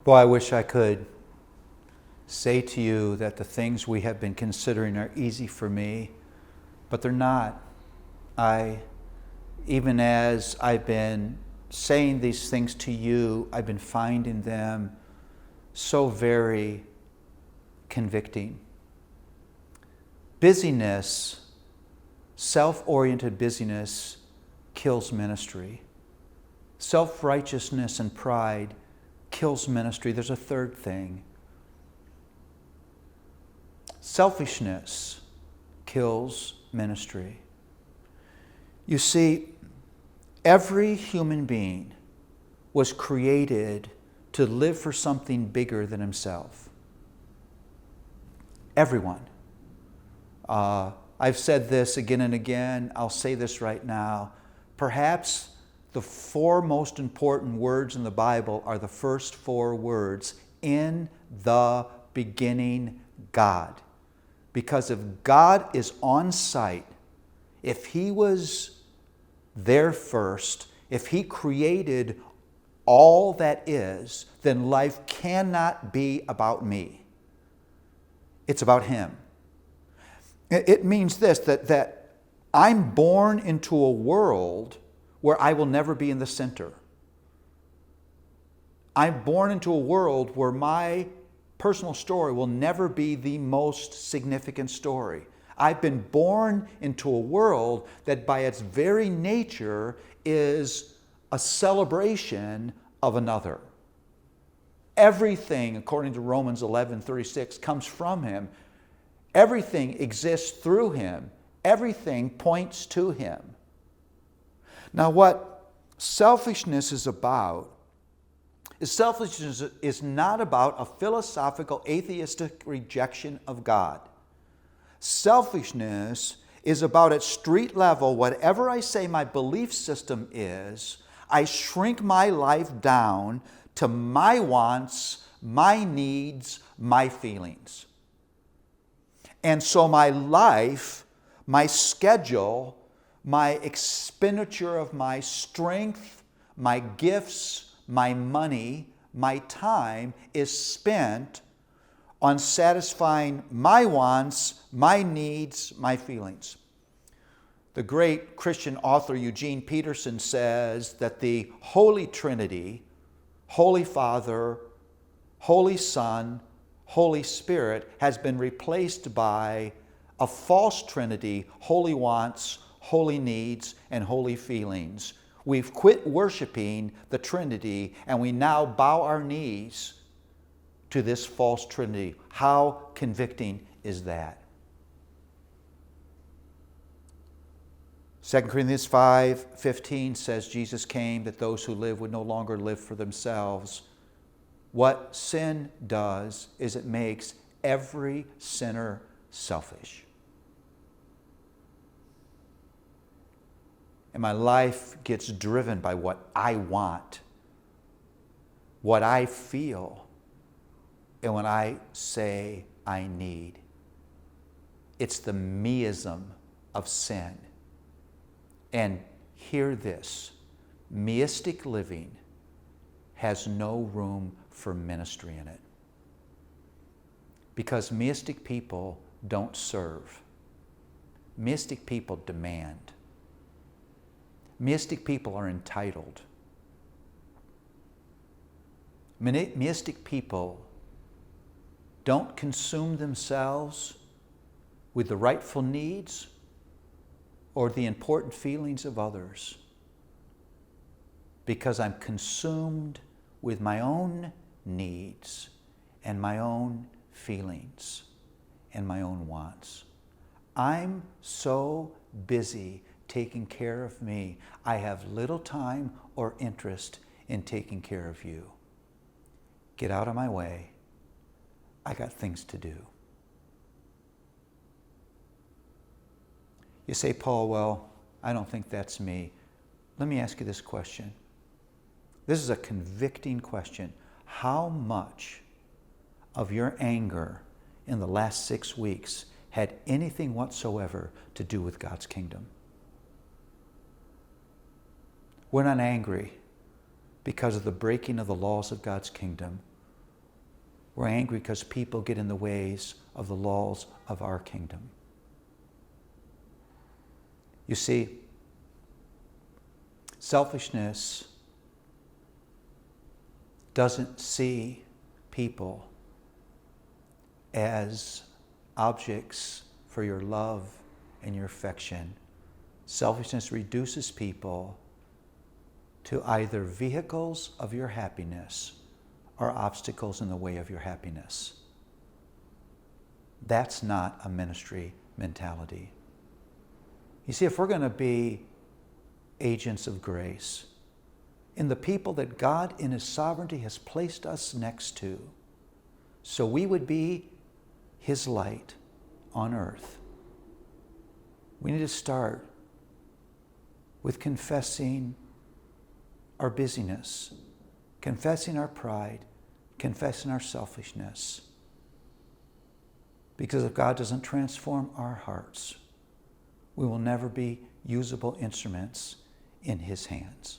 Boy, I wish I could say to you that the things we have been considering are easy for me, but they're not. Even as I've been saying these things to you, I've been finding them so very convicting. Busyness, self-oriented busyness, kills ministry. Self-righteousness and pride kills ministry. There's a third thing. Selfishness kills ministry. You see, every human being was created to live for something bigger than himself. Everyone. I've said this again and again. I'll say this right now. Perhaps the four most important words in the Bible are the first four words, in the beginning, God. Because if God is on site, if He was there first, if He created all that is, then life cannot be about me. It's about Him. It means this, that I'm born into a world where I will never be in the center. I'm born into a world where my personal story will never be the most significant story. I've been born into a world that by its very nature is a celebration of another. Everything, according to Romans 11:36, comes from Him. Everything exists through Him. Everything points to Him. Now, what selfishness is about selfishness is not about a philosophical, atheistic rejection of God. Selfishness is about, at street level, whatever I say my belief system is, I shrink my life down to my wants, my needs, my feelings. And so my life, my schedule, my expenditure of my strength, my gifts, my money, my time is spent on satisfying my wants, my needs, my feelings. The great Christian author Eugene Peterson says that the Holy Trinity, Holy Father, Holy Son, Holy Spirit, has been replaced by a false Trinity, holy wants, holy needs, and holy feelings. We've quit worshiping the Trinity, and we now bow our knees to this false Trinity. How convicting is that? 2 Corinthians 5:15 says Jesus came that those who live would no longer live for themselves. What sin does is it makes every sinner selfish. And my life gets driven by what I want, what I feel, and when I say I need. It's the meism of sin. And hear this, meistic living has no room for ministry in it. Because meistic people don't serve. Meistic people demand. Meistic people are entitled. Meistic people don't consume themselves with the rightful needs or the important feelings of others, because I'm consumed with my own needs and my own feelings and my own wants. I'm so busy taking care of me, I have little time or interest in taking care of you. Get out of my way. I got things to do. You say, Paul, well, I don't think that's me. Let me ask you this question. This is a convicting question. How much of your anger in the last 6 weeks had anything whatsoever to do with God's kingdom? We're not angry because of the breaking of the laws of God's kingdom. We're angry because people get in the ways of the laws of our kingdom. You see, selfishness doesn't see people as objects for your love and your affection. Selfishness reduces people to either vehicles of your happiness or obstacles in the way of your happiness. That's not a ministry mentality. You see, if we're going to be agents of grace in the people that God in His sovereignty has placed us next to, so we would be His light on earth, we need to start with confessing our busyness, confessing our pride, confessing our selfishness. Because if God doesn't transform our hearts, we will never be usable instruments in His hands.